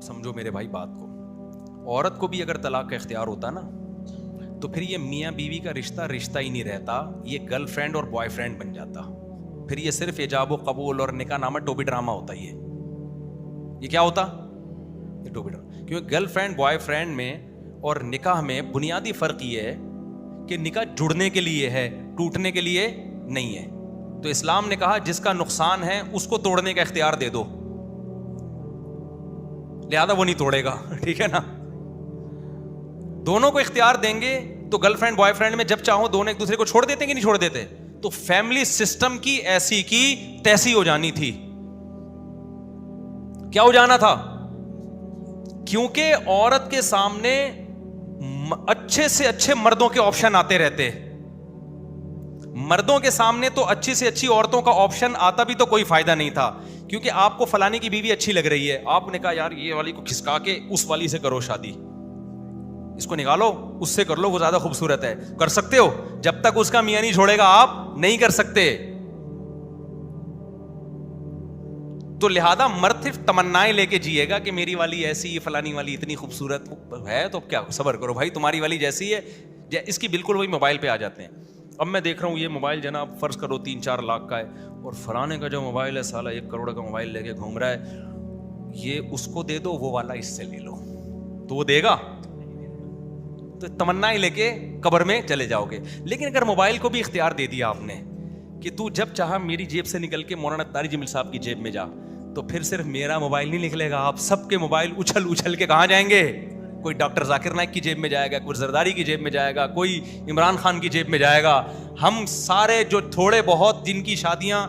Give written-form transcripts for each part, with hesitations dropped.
سمجھو میرے بھائی بات کو, عورت کو بھی اگر طلاق کا اختیار ہوتا نا تو پھر یہ میاں بیوی کا رشتہ ہی نہیں رہتا, یہ گرل فرینڈ اور بوائے فرینڈ بن جاتا. پھر یہ صرف ایجاب و قبول اور نکاح نامہ ٹوپی ڈرامہ ہوتا. یہ کیا ہوتا؟ یہ ٹوپی ڈرامہ. کیونکہ گرل فرینڈ بوائے فرینڈ میں اور نکاح میں بنیادی فرق یہ ہے کہ نکاح جڑنے کے لیے ہے, ٹوٹنے کے لیے نہیں ہے. تو اسلام نے کہا جس کا نقصان ہے اس کو توڑنے کا اختیار دے دو, لہذا وہ نہیں توڑے گا. ٹھیک ہے نا, دونوں کو اختیار دیں گے تو گرل فرینڈ بوائے فرینڈ میں جب چاہو دونوں ایک دوسرے کو چھوڑ دیتے ہیں کہ نہیں چھوڑ دیتے. تو فیملی سسٹم کی ایسی کی تیسی ہو جانی تھی. کیا ہو جانا تھا؟ کیونکہ عورت کے سامنے اچھے سے اچھے مردوں کے آپشن آتے رہتے. مردوں کے سامنے تو اچھی سے اچھی عورتوں کا آپشن آتا بھی تو کوئی فائدہ نہیں تھا, کیونکہ آپ کو فلانی کی بیوی اچھی لگ رہی ہے, آپ نے کہا یار یہ والی کو کھسکا کے اس والی سے کرو شادی, اس کو نکالو اس سے کر لو, وہ زیادہ خوبصورت ہے. کر سکتے ہو, جب تک اس کا میاں نہیں چھوڑے گا آپ نہیں کر سکتے. تو لہذا مرد صرف تمنائیں لے کے جیے گا کہ میری والی ایسی, فلانی والی اتنی خوبصورت ہے, تو کیا صبر کرو بھائی, تمہاری والی جیسی ہے. اس کی بالکل وہی موبائل پہ آ جاتے ہیں. اب میں دیکھ رہا ہوں یہ موبائل جناب فرض کرو 3-4 لاکھ کا ہے, اور فلانے کا جو موبائل ہے سالہ 1 کروڑ کا موبائل لے کے گھوم رہا ہے, یہ اس کو دے دو, وہ والا اس سے لے لو, تو وہ دے گا؟ تو تمنائیں لے کے قبر میں چلے جاؤ گے. لیکن اگر موبائل کو بھی اختیار دے دیا آپ نے کہ تو جب چاہا میری جیب سے نکل کے مولانا طارق جمیل صاحب کی جیب میں جا, تو پھر صرف میرا موبائل نہیں نکلے گا, آپ سب کے موبائل اچھل اچھل کے کہاں جائیں گے؟ کوئی ڈاکٹر ذاکر نائک کی جیب میں جائے گا, کوئی زرداری کی جیب میں جائے گا, کوئی عمران خان کی جیب میں جائے گا. ہم سارے جو تھوڑے بہت جن کی شادیاں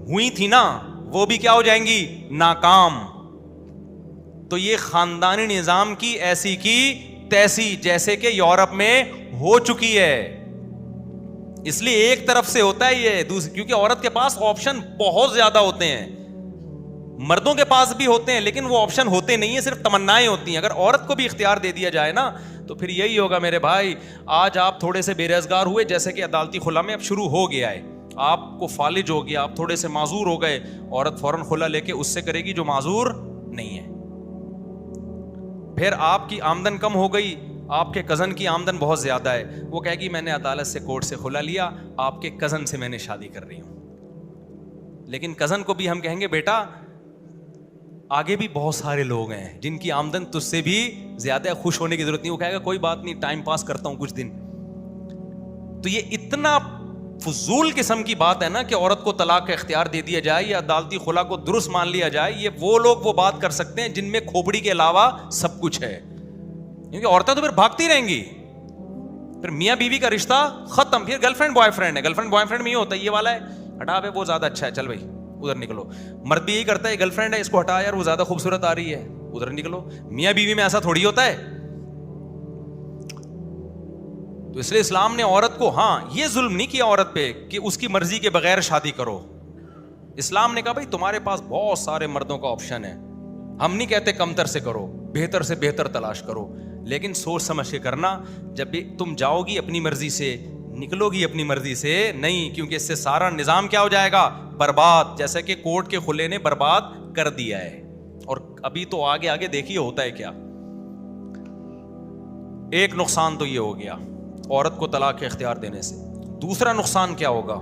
ہوئی تھی نا, وہ بھی کیا ہو جائیں گی؟ ناکام. تو یہ خاندانی نظام کی ایسی کی تیسی جیسے کہ یورپ میں ہو چکی ہے. اس لیے ایک طرف سے ہوتا ہے یہ, کیونکہ عورت کے پاس آپشن بہت زیادہ ہوتے ہیں, مردوں کے پاس بھی ہوتے ہیں, لیکن وہ آپشن ہوتے نہیں ہیں, صرف تمنائیں ہوتی ہیں. اگر عورت کو بھی اختیار دے دیا جائے نا تو پھر یہی ہوگا میرے بھائی. آج آپ تھوڑے سے بے روزگار ہوئے, جیسے کہ عدالتی خلا میں اب شروع ہو گیا ہے, آپ کو فالج ہو گیا, آپ تھوڑے سے معذور ہو گئے, عورت فوراً خلا لے کے اس سے کرے گی جو معذور نہیں ہے. پھر آپ کی آمدن کم ہو گئی, آپ کے کزن کی آمدن بہت زیادہ ہے, وہ کہے گی میں نے عدالت سے کورٹ سے خلا لیا, آپ کے کزن سے میں نے شادی کر رہی ہوں. لیکن کزن کو بھی ہم کہیں گے بیٹا آگے بھی بہت سارے لوگ ہیں جن کی آمدن تجھ سے بھی زیادہ, خوش ہونے کی ضرورت نہیں. وہ کہے گا کوئی بات نہیں, ٹائم پاس کرتا ہوں کچھ دن. تو یہ اتنا فضول قسم کی بات ہے نا کہ عورت کو طلاق کا اختیار دے دیا جائے یا عدالتی خلا کو درست مان لیا جائے. یہ وہ لوگ وہ بات کر سکتے ہیں جن میں کھوپڑی کے علاوہ سب کچھ ہے, کیونکہ عورتیں تو پھر بھاگتی رہیں گی. پھر میاں بیوی کا رشتہ ختم, پھر گرل فرینڈ بوائے فرینڈ ہے. گرل فرینڈ بوائے فرینڈ میں یہ ہوتا ہے, یہ والا ہے ہٹا بے وہ زیادہ اچھا ہے, چل بھائی ادھر نکلو. مرد بھی یہی کرتا ہے, گرل فرینڈ ہے اس کو ہٹا یار وہ زیادہ خوبصورت آ رہی ہے, ادھر نکلو. میاں بیوی میں ایسا تھوڑی ہوتا ہے. تو اس لیے اسلام نے عورت کو, ہاں یہ ظلم نہیں کیا عورت پہ کہ اس کی مرضی کے بغیر شادی کرو. اسلام نے کہا بھائی تمہارے پاس بہت سارے مردوں کا آپشن ہے, ہم نہیں کہتے کمتر سے کرو, بہتر سے بہتر تلاش کرو, لیکن سوچ سمجھ کے کرنا. جب بھی تم جاؤ گی اپنی مرضی سے, نکلو گی اپنی مرضی سے نہیں, کیونکہ اس سے سارا نظام کیا ہو جائے گا؟ برباد. جیسے کہ کورٹ کے خلے نے برباد کر دیا ہے. اور ابھی تو آگے آگے دیکھیے ہوتا ہے کیا. ایک نقصان تو یہ ہو گیا عورت کو طلاق کے اختیار دینے سے. دوسرا نقصان کیا ہوگا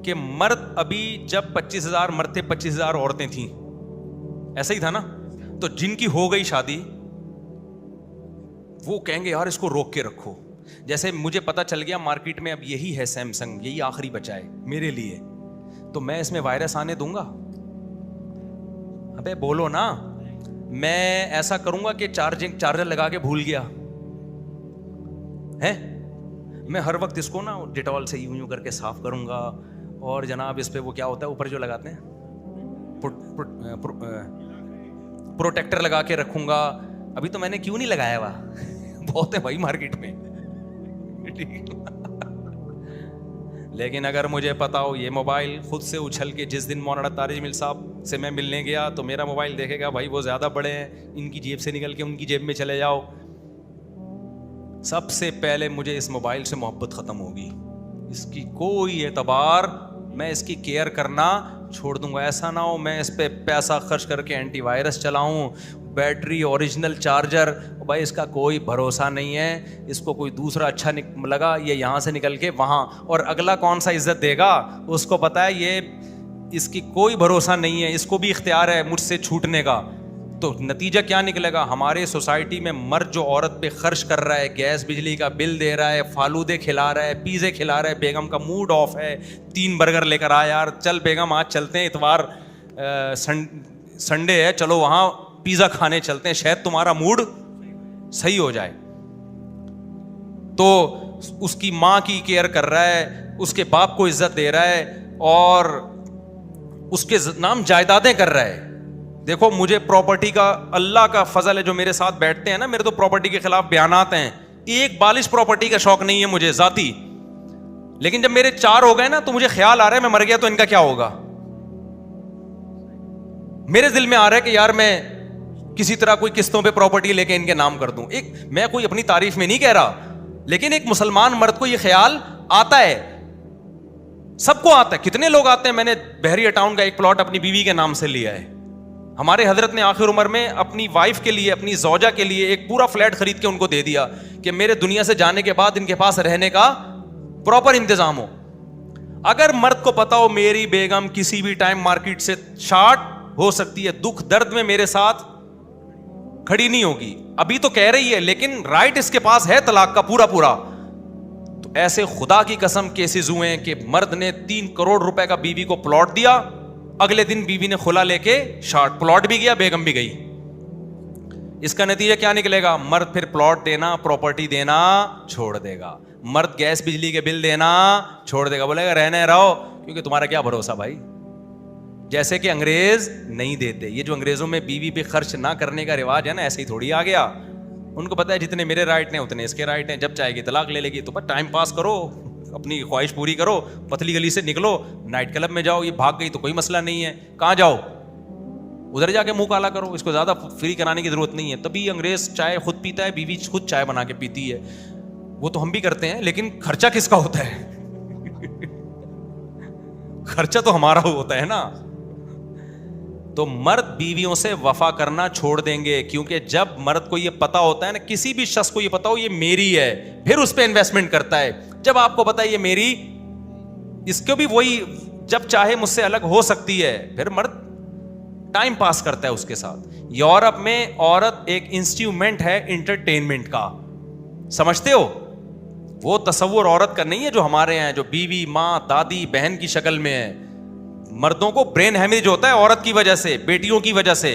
کہ مرد ابھی جب 25,000 مرد تھے 25,000 عورتیں تھیں, ایسا ہی تھا نا. تو جن کی ہو گئی شادی وہ کہیں گے یار اس کو روک کے رکھو. جیسے مجھے پتا چل گیا مارکیٹ میں اب یہی ہے سیمسنگ, یہی آخری بچا ہے میرے لیے, تو میں اس میں وائرس آنے دوں گا؟ ابے بولو نا. میں ایسا کروں گا کہ چارجر لگا کے بھول گیا ہے, میں ہر وقت اس کو نا ڈیٹول سے یوں کر کے صاف کروں گا, اور جناب اس پہ وہ کیا ہوتا ہے اوپر جو لگاتے ہیں پروٹیکٹر لگا کے رکھوں گا. ابھی تو میں نے کیوں نہیں لگایا ہوا, بہت ہے بھائی مارکیٹ میں. لیکن اگر مجھے پتا ہو یہ موبائل خود سے اچھل کے, جس دن مولانا طارق جمیل صاحب سے میں ملنے گیا تو میرا موبائل دیکھے گا بھائی وہ زیادہ بڑے ہیں, ان کی جیب سے نکل کے ان کی جیب میں چلے جاؤ, سب سے پہلے مجھے اس موبائل سے محبت ختم ہوگی. اس کی کوئی اعتبار, میں اس کی کیئر کرنا چھوڑ دوں گا. ایسا نہ ہو میں اس پہ پیسہ خرچ کر کے اینٹی وائرس چلاؤں, بیٹری اوریجنل چارجر, بھائی اس کا کوئی بھروسہ نہیں ہے, اس کو کوئی دوسرا اچھا لگا, یہ یہاں سے نکل کے وہاں, اور اگلا کون سا عزت دے گا, اس کو پتا ہے یہ اس کی کوئی بھروسہ نہیں ہے, اس کو بھی اختیار ہے مجھ سے چھوٹنے کا. تو نتیجہ کیا نکلے گا, ہمارے سوسائٹی میں مرد جو عورت پہ خرچ کر رہا ہے, گیس بجلی کا بل دے رہا ہے, فالودے کھلا رہا ہے, پیزے کھلا رہا ہے, بیگم کا موڈ آف ہے, 3 برگر لے کر آ یار, چل بیگم آج چلتے ہیں, اتوار سنڈے ہے, چلو وہاں پیزا کھانے چلتے ہیں, شاید تمہارا موڈ صحیح ہو جائے. تو اس کی ماں کی کیئر کر رہا ہے, اس کے باپ کو عزت دے رہا ہے, اور اس کے نام جائیدادیں کر رہا ہے. دیکھو مجھے پراپرٹی کا اللہ کا فضل ہے, جو میرے ساتھ بیٹھتے ہیں نا, میرے تو پراپرٹی کے خلاف بیانات ہیں, ایک بالش پراپرٹی کا شوق نہیں ہے مجھے ذاتی, لیکن جب میرے 4 ہو گئے نا تو مجھے خیال آ رہا ہے میں مر گیا تو ان کا کیا ہوگا. میرے دل میں آ رہا ہے کہ یار میں کسی طرح کوئی قسطوں پہ پراپرٹی لے کے ان کے نام کر دوں. ایک میں کوئی اپنی تعریف میں نہیں کہہ رہا, لیکن ایک مسلمان مرد کو یہ خیال آتا ہے, سب کو آتا ہے. کتنے لوگ آتے ہیں, میں نے بحریہ ٹاؤن کا ایک پلاٹ اپنی بیوی کے نام سے لیا ہے. ہمارے حضرت نے آخر عمر میں اپنی وائف کے لیے, اپنی زوجہ کے لیے ایک پورا فلیٹ خرید کے ان کو دے دیا کہ میرے دنیا سے جانے کے بعد ان کے پاس رہنے کا پراپر انتظام ہو. اگر مرد کو پتا ہو میری بیگم کسی بھی ٹائم مارکیٹ سے شارٹ ہو سکتی ہے, دکھ درد میں میرے ساتھ کھڑی نہیں ہوگی, ابھی تو کہہ رہی ہے لیکن رائٹ اس کے پاس ہے طلاق کا پورا پورا, تو ایسے خدا کی قسم کیسز ہوئے ہیں کہ مرد نے 3 کروڑ روپے کا بیوی کو پلاٹ دیا, اگلے دن بیوی نے خلا لے کے شارٹ, پلاٹ بھی گیا, بیگم بھی گئی. اس کا نتیجہ کیا نکلے گا, مرد پھر پلاٹ دینا, پراپرٹی دینا چھوڑ دے گا, مرد گیس بجلی کے بل دینا چھوڑ دے گا, بولے گا رہنے رہو, کیونکہ تمہارا کیا بھروسہ بھائی, جیسے کہ انگریز نہیں دیتے. یہ جو انگریزوں میں بیوی پہ خرچ نہ کرنے کا رواج ہے نا, ایسے ہی تھوڑی آ گیا. ان کو پتا ہے جتنے میرے رائٹ ہیں اتنے اس کے رائٹ ہیں, جب چاہے گی طلاق لے لے گی, تو بس ٹائم پاس کرو, اپنی خواہش پوری کرو, پتلی گلی سے نکلو, نائٹ کلب میں جاؤ, یہ بھاگ گئی تو کوئی مسئلہ نہیں ہے, کہاں جاؤ ادھر جا کے منہ کالا کرو, اس کو زیادہ فری کرانے کی ضرورت نہیں ہے. تبھی انگریز چائے خود پیتا ہے, بیوی خود چائے بنا کے پیتی ہے. وہ تو ہم بھی کرتے ہیں, لیکن خرچہ کس کا ہوتا ہے خرچہ تو ہمارا ہوتا ہے نا. تو مرد بیویوں سے وفا کرنا چھوڑ دیں گے, کیونکہ جب مرد کو یہ پتا ہوتا ہے نا, کسی بھی شخص کو یہ پتا ہو یہ میری ہے, پھر اس پہ انویسٹمنٹ کرتا ہے. جب آپ کو پتا ہے یہ میری, اس کو بھی وہی جب چاہے مجھ سے الگ ہو سکتی ہے, پھر مرد ٹائم پاس کرتا ہے اس کے ساتھ. یورپ میں عورت ایک انسٹرومنٹ ہے انٹرٹینمنٹ کا, سمجھتے ہو, وہ تصور عورت کا نہیں ہے جو ہمارے ہیں, جو بیوی, ماں, دادی, بہن کی شکل میں ہے. مردوں کو برین ہیمریج ہوتا ہے عورت کی وجہ سے, بیٹیوں کی وجہ سے,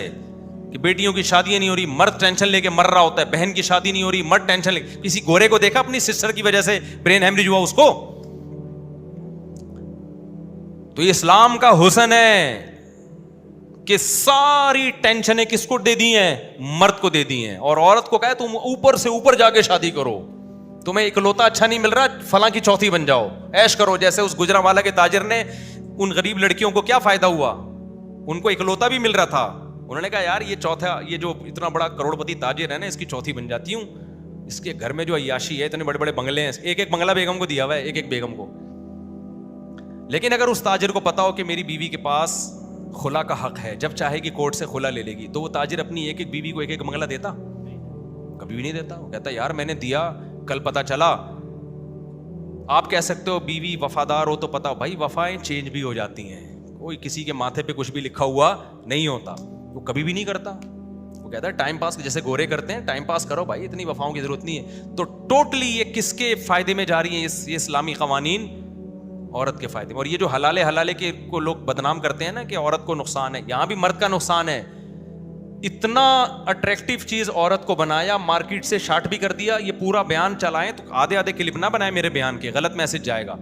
کہ بیٹیوں کی شادیاں نہیں ہو رہی, مرد ٹینشن لے کے مر رہا ہوتا ہے, بہن کی شادی نہیں ہو رہی, مرد ٹینشن لے. کسی گورے کو دیکھا اپنی سسٹر کی وجہ سے برین ہیمریج ہوا اس کو؟ تو اسلام کا حسن ہے کہ ساری ٹینشنیں کس کو دے دی ہیں, مرد کو دے دی ہیں, اور عورت کو کہے تم اوپر سے اوپر جا کے شادی کرو, تمہیں اکلوتا اچھا نہیں مل رہا, فلاں کی چوتھی بن جاؤ, ایش کرو. جیسے اس گجرانوالہ کے تاجر نے, ان غریب لڑکیوں کو کیا فائدہ ہوا, ان کو اکلوتا بھی مل رہا تھا, انہوں نے کہا یار یہ چوتھا, یہ جو اتنا بڑا کروڑ پتی تاجر ہے نا, اس کی چوتھی بن جاتی ہوں, اس کے گھر میں جو عیاشی ہے, اتنے بڑے بڑے بنگلے ہیں, ایک ایک بنگلہ بیگم کو دیا ہوا ہے, ایک ایک بیگم کو. لیکن اگر اس تاجر کو پتا ہو کہ میری بیوی کے پاس خلا کا حق ہے, جب چاہے گی کورٹ سے خلا لے لے گی, تو وہ تاجر اپنی ایک ایک بیوی کو ایک ایک بنگلہ دیتا؟ کبھی بھی نہیں دیتا. وہ کہتا یار میں نے دیا, کل پتا چلا. آپ کہہ سکتے ہو بیوی وفادار ہو تو پتا ہو, بھائی وفائیں چینج بھی ہو جاتی ہیں, کوئی کسی کے ماتھے پہ کچھ بھی لکھا ہوا نہیں ہوتا, وہ کبھی بھی نہیں کرتا. وہ کہتا ہے ٹائم پاس, جیسے گورے کرتے ہیں, ٹائم پاس کرو بھائی, اتنی وفاؤں کی ضرورت نہیں ہے. تو ٹوٹلی یہ کس کے فائدے میں جا رہی ہیں یہ اسلامی قوانین؟ عورت کے فائدے میں. اور یہ جو حلالے کے کو لوگ بدنام کرتے ہیں نا کہ عورت کو نقصان ہے, یہاں بھی مرد کا نقصان ہے. اتنا اٹریکٹیو چیز عورت کو بنایا, مارکیٹ سے شارٹ بھی کر دیا. یہ پورا بیان چلائیں تو آدھے کلپ نہ بنائے میرے بیان کے, غلط میسج جائے گا.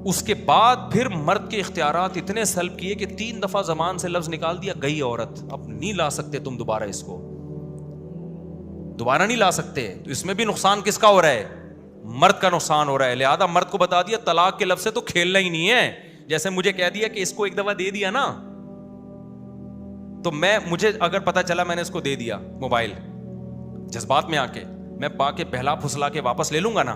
اس کے بعد پھر مرد کے اختیارات اتنے سلب کیے کہ 3 دفعہ زبان سے لفظ نکال دیا, گئی عورت, اب نہیں لا سکتے تم دوبارہ, اس کو دوبارہ نہیں لا سکتے. تو اس میں بھی نقصان کس کا ہو رہا ہے؟ مرد کا نقصان ہو رہا ہے. لہذا مرد کو بتا دیا طلاق کے لفظ سے تو کھیلنا ہی نہیں ہے. جیسے مجھے کہہ دیا کہ اس کو ایک دفعہ دے دیا نا, تو مجھے اگر پتا چلا میں نے اس کو دے دیا موبائل, جذبات میں آ کے میں با کے بہلا پھسلا کے واپس لے لوں گا نا,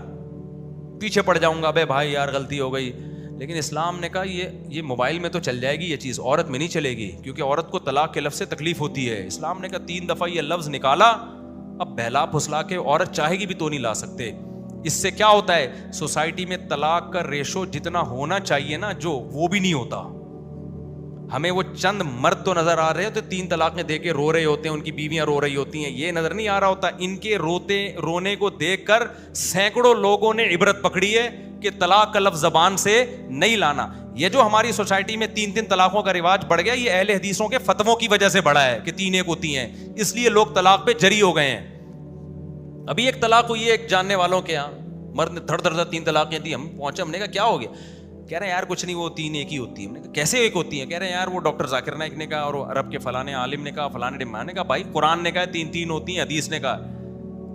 پیچھے پڑ جاؤں گا, بے بھائی یار غلطی ہو گئی, لیکن اسلام نے کہا یہ موبائل میں تو چل جائے گی یہ چیز, عورت میں نہیں چلے گی, کیونکہ عورت کو طلاق کے لفظ سے تکلیف ہوتی ہے. اسلام نے کہا 3 دفعہ یہ لفظ نکالا, اب بہلا پھسلا کے عورت چاہے گی بھی تو نہیں لا سکتے. اس سے کیا ہوتا ہے, سوسائٹی میں طلاق کا ریشو جتنا ہونا چاہیے نا جو, وہ بھی نہیں ہوتا. ہمیں وہ چند مرد تو نظر آ رہے ہیں تو 3 طلاقیں دے کے رو رہے ہوتے ہیں, ان کی بیویاں رو رہی ہوتی ہیں, یہ نظر نہیں آ رہا ہوتا. ان کے رونے کو دیکھ کر سینکڑوں لوگوں نے عبرت پکڑی ہے کہ طلاق کا لفظ زبان سے نہیں لانا. یہ جو ہماری سوسائٹی میں 3 طلاقوں کا رواج بڑھ گیا, یہ اہل حدیثوں کے فتووں کی وجہ سے بڑھا ہے کہ 3 ایک ہوتی ہیں, اس لیے لوگ طلاق پہ جری ہو گئے ہیں. ابھی ایک طلاق ہوئی ہے ایک جاننے والوں کے یہاں, مرد نے دھڑ دھڑ 3 طلاقیں دی. ہم پہنچے, ہم نے کہا کیا ہو گیا؟ کہہ رہے ہیں یار کچھ نہیں, وہ 3 ایک ہی ہوتی ہے. ہم نے کہا کیسے ایک ہوتی ہیں؟ کہہ رہے ہیں یار وہ ڈاکٹر ذاکر نائک نے کہا, اور عرب کے فلانے عالم نے کہا, فلانے ڈمان نے کہا. بھائی قرآن نے کہا 3 ہوتی ہیں, حدیث نے کہا.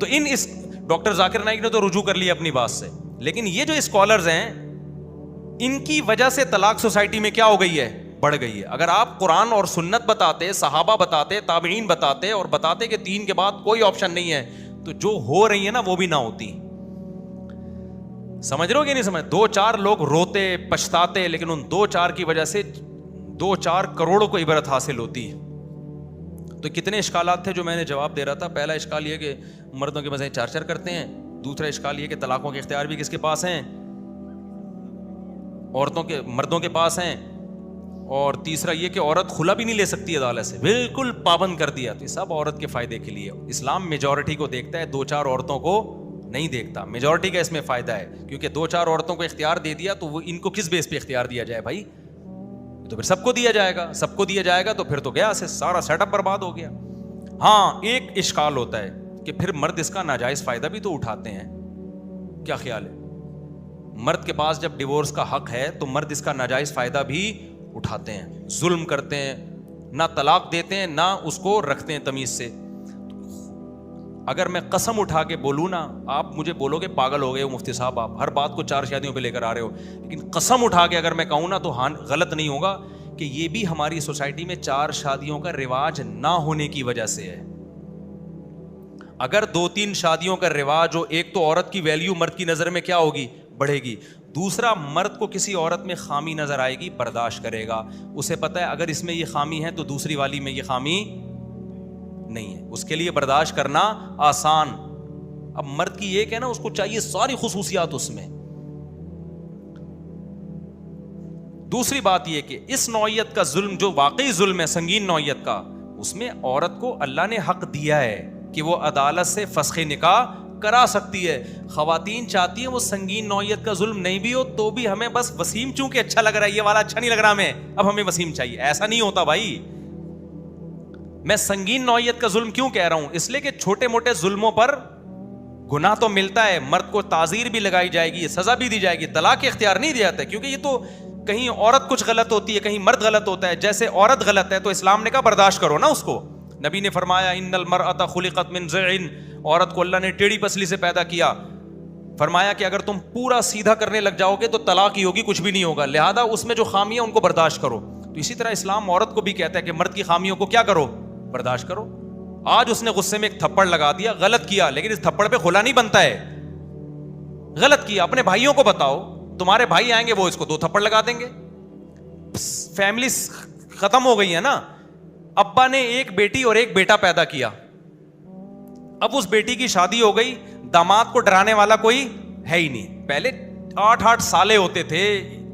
تو اس ڈاکٹر ذاکر نائک نے تو رجوع کر لیا اپنی بات سے, لیکن یہ جو اسکالرز ہیں ان کی وجہ سے طلاق سوسائٹی میں کیا ہو گئی ہے, بڑھ گئی ہے. اگر آپ قرآن اور سنت بتاتے, صحابہ بتاتے, تابعین بتاتے اور بتاتے کہ 3 کے بعد کوئی آپشن نہیں ہے, تو جو ہو رہی ہے نا وہ بھی نہ ہوتی. سمجھ رہے ہو کہ نہیں سمجھ؟ 2-4 لوگ روتے پچھتاتے, لیکن ان 2-4 کی وجہ سے 2-4 کروڑوں کو عبرت حاصل ہوتی. تو کتنے اشکالات تھے جو میں نے جواب دے رہا تھا. پہلا اشکال یہ کہ مردوں کے مزے 4 کرتے ہیں. دوسرا اشکال یہ کہ طلاقوں کے اختیار بھی کس کے پاس ہیں, مردوں کے پاس ہیں. اور تیسرا یہ کہ عورت کھلا بھی نہیں لے سکتی عدالت سے, بالکل پابند کر دیا. تو یہ سب عورت کے فائدے کے لیے. اسلام میجورٹی کو دیکھتا ہے, 2-4 عورتوں کو نہیں دیکھتا. میجورٹی کا اس میں فائدہ ہے, کیونکہ 2-4 عورتوں کو اختیار دے دیا تو وہ ان کو کس بیس پہ اختیار دیا جائے بھائی؟ تو پھر سب کو دیا جائے گا, سب کو دیا جائے گا تو پھر تو گیا سے سارا سیٹ اپ برباد ہو گیا. ہاں ایک اشکال ہوتا ہے کہ پھر مرد اس کا ناجائز فائدہ بھی تو اٹھاتے ہیں. کیا خیال ہے؟ مرد کے پاس جب ڈیورس کا حق ہے تو مرد اس کا ناجائز فائدہ بھی اٹھاتے ہیں, ظلم کرتے ہیں, نہ طلاق دیتے ہیں نہ اس کو رکھتے ہیں تمیز سے. اگر میں قسم اٹھا کے بولوں نا, آپ مجھے بولو گے پاگل ہو گئے ہو مفتی صاحب, آپ ہر بات کو 4 شادیوں پہ لے کر آ رہے ہو, لیکن قسم اٹھا کے اگر میں کہوں نا تو ہاں غلط نہیں ہوگا کہ یہ بھی ہماری سوسائٹی میں 4 شادیوں کا رواج نہ ہونے کی وجہ سے ہے. اگر 2-3 شادیوں کا رواج ہو, ایک تو عورت کی ویلیو مرد کی نظر میں کیا ہوگی, بڑھے گی. دوسرا, مرد کو کسی عورت میں خامی نظر آئے گی, برداشت کرے گا. اسے پتا ہے اگر اس میں یہ خامی ہے تو دوسری والی میں یہ خامی نہیں ہے, اس کے لیے برداشت کرنا آسان. اب مرد کی ایک ہے نا, اس کو چاہیے ساری خصوصیات اس میں. دوسری بات یہ کہ اس نوعیت کا ظلم جو واقعی ظلم ہے, سنگین نوعیت کا, اس میں عورت کو اللہ نے حق دیا ہے کہ وہ عدالت سے فسخ نکاح کرا سکتی ہے. خواتین چاہتی ہیں وہ سنگین نوعیت کا ظلم نہیں بھی ہو تو بھی ہمیں بس وسیم چونکہ اچھا لگ رہا ہے, یہ والا اچھا نہیں لگ رہا ہمیں, اب ہمیں وسیم چاہیے. ایسا نہیں ہوتا بھائی. میں سنگین نوعیت کا ظلم کیوں کہہ رہا ہوں, اس لیے کہ چھوٹے موٹے ظلموں پر گناہ تو ملتا ہے, مرد کو تعزیر بھی لگائی جائے گی, سزا بھی دی جائے گی, طلاق اختیار نہیں دیا جاتا ہے, کیونکہ یہ تو کہیں عورت کچھ غلط ہوتی ہے, کہیں مرد غلط ہوتا ہے. جیسے عورت غلط ہے تو اسلام نے کہا برداشت کرو نا اس کو. نبی نے فرمایا ان المرأۃ خلقت من ضلع, عورت کو اللہ نے ٹیڑھی پسلی سے پیدا کیا. فرمایا کہ اگر تم پورا سیدھا کرنے لگ جاؤ گے تو طلاق ہی ہوگی, کچھ بھی نہیں ہوگا. لہذا اس میں جو خامی ہے ان کو برداشت کرو. تو اسی طرح اسلام عورت کو بھی کہتا ہے کہ مرد کی خامیوں کو کیا کرو, برداشت کرو. آج اس نے غصے میں ایک تھپڑ لگا دیا, غلط کیا, لیکن اس تھپڑ پہ کھلا نہیں بنتا ہے. غلط کیا, اپنے بھائیوں کو بتاؤ, تمہارے بھائی آئیں گے وہ اس کو 2 تھپڑ لگا دیں گے. فیملی ختم ہو گئی ہے نا. ابا نے ایک بیٹی اور ایک بیٹا پیدا کیا, اب اس بیٹی کی شادی ہو گئی, داماد کو ڈرانے والا کوئی ہے ہی نہیں. پہلے 8 سالے ہوتے تھے,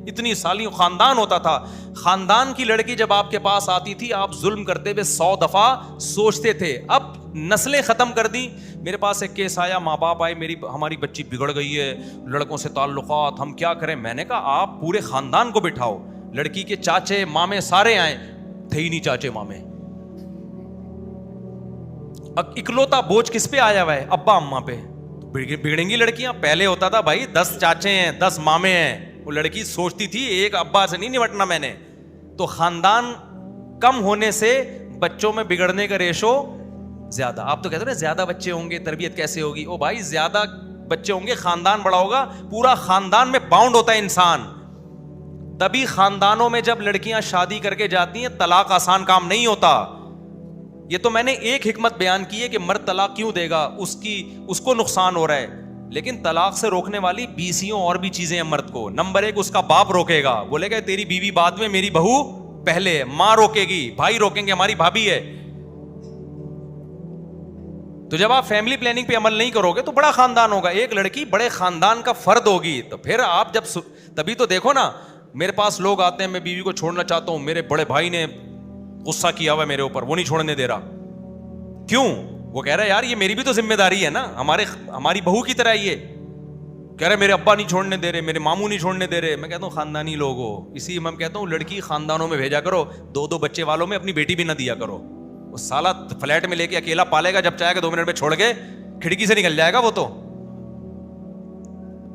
اتنی سالیوں خاندان ہوتا تھا. خاندان کی لڑکی جب آپ کے پاس آتی تھی آپ ظلم کرتے ہوئے 100 دفعہ سوچتے تھے. اب نسلیں ختم کر دی. میرے پاس ایک کیس آیا, ماں باپ آئے, ہماری بچی بگڑ گئی ہے, لڑکوں سے تعلقات, ہم کیا کریں. میں نے کہا آپ پورے خاندان کو بٹھاؤ, لڑکی کے چاچے مامے سارے آئیں, تھے ہی نہیں چاچے مامے. اکلوتا بوجھ کس پہ آیا ہوا ہے, ابا اماں پہ. بگڑیں گی لڑکیاں. پہلے ہوتا تھا بھائی 10 چاچے ہیں 10 مامے ہیں, وہ لڑکی سوچتی تھی ایک ابا سے نہیں نمٹنا میں نے. تو خاندان کم ہونے سے بچوں میں بگڑنے کا ریشو زیادہ. آپ تو کہتے ہیں نا زیادہ بچے ہوں گے تربیت کیسے ہوگی. او بھائی زیادہ بچے ہوں گے خاندان بڑا ہوگا, پورا خاندان میں باؤنڈ ہوتا ہے انسان. تبھی خاندانوں میں جب لڑکیاں شادی کر کے جاتی ہیں طلاق آسان کام نہیں ہوتا. یہ تو میں نے ایک حکمت بیان کی ہے کہ مرد طلاق کیوں دے گا, اس کو نقصان ہو رہا ہے. لیکن طلاق سے روکنے والی 20 اور بھی چیزیں ہیں مرد کو. نمبر 1 اس کا باپ روکے گا, بولے گا تیری بیوی بعد میں, میری بہو پہلے. ماں روکے گی, بھائی روکیں گے, ہماری بھابھی ہے. تو جب آپ فیملی پلاننگ پہ عمل نہیں کرو گے تو بڑا خاندان ہوگا. ایک لڑکی بڑے خاندان کا فرد ہوگی, تو پھر آپ جب تبھی تو دیکھو نا, میرے پاس لوگ آتے ہیں, میں بیوی کو چھوڑنا چاہتا ہوں, میرے بڑے بھائی نے غصہ کیا ہوا میرے اوپر, وہ نہیں چھوڑنے دے رہا. کیوں؟ وہ کہہ رہا ہے یار یہ میری بھی تو ذمہ داری ہے نا, ہماری بہو کی طرح. یہ کہہ رہے میرے ابا نہیں چھوڑنے دے رہے, میرے ماموں نہیں چھوڑنے دے رہے. میں کہتا ہوں خاندانی لوگ ہو, اسی میں کہتا ہوں لڑکی خاندانوں میں بھیجا کرو, 2 بچے والوں میں اپنی بیٹی بھی نہ دیا کرو. وہ سالہ فلیٹ میں لے کے اکیلا پالے گا, جب چاہے گا 2 منٹ میں چھوڑ کے کھڑکی سے نکل جائے گا وہ تو.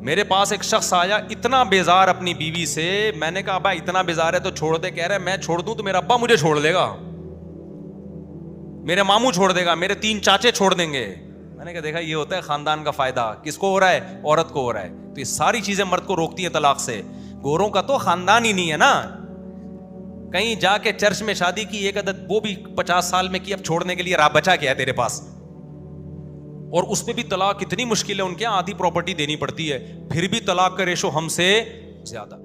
میرے پاس ایک شخص آیا اتنا بیزار اپنی بیوی سے, میں نے کہا ابا اتنا بیزار ہے تو چھوڑ دے. کہہ رہا ہے میں چھوڑ دوں تو میرا ابا مجھے چھوڑ دے گا, میرے ماموں چھوڑ دے گا, میرے 3 چاچے چھوڑ دیں گے. میں نے کہا دیکھا یہ ہوتا ہے خاندان کا فائدہ. کس کو ہو رہا ہے؟ عورت کو ہو رہا ہے. تو یہ ساری چیزیں مرد کو روکتی ہیں طلاق سے. گوروں کا تو خاندان ہی نہیں ہے نا, کہیں جا کے چرچ میں شادی کی ایک عدد, وہ بھی 50 سال میں کی, اب چھوڑنے کے لیے راہ بچا کیا ہے تیرے پاس؟ اور اس پہ بھی طلاق اتنی مشکل ہے, ان کے آدھی پراپرٹی دینی پڑتی ہے, پھر بھی طلاق کا ریشو ہم سے زیادہ.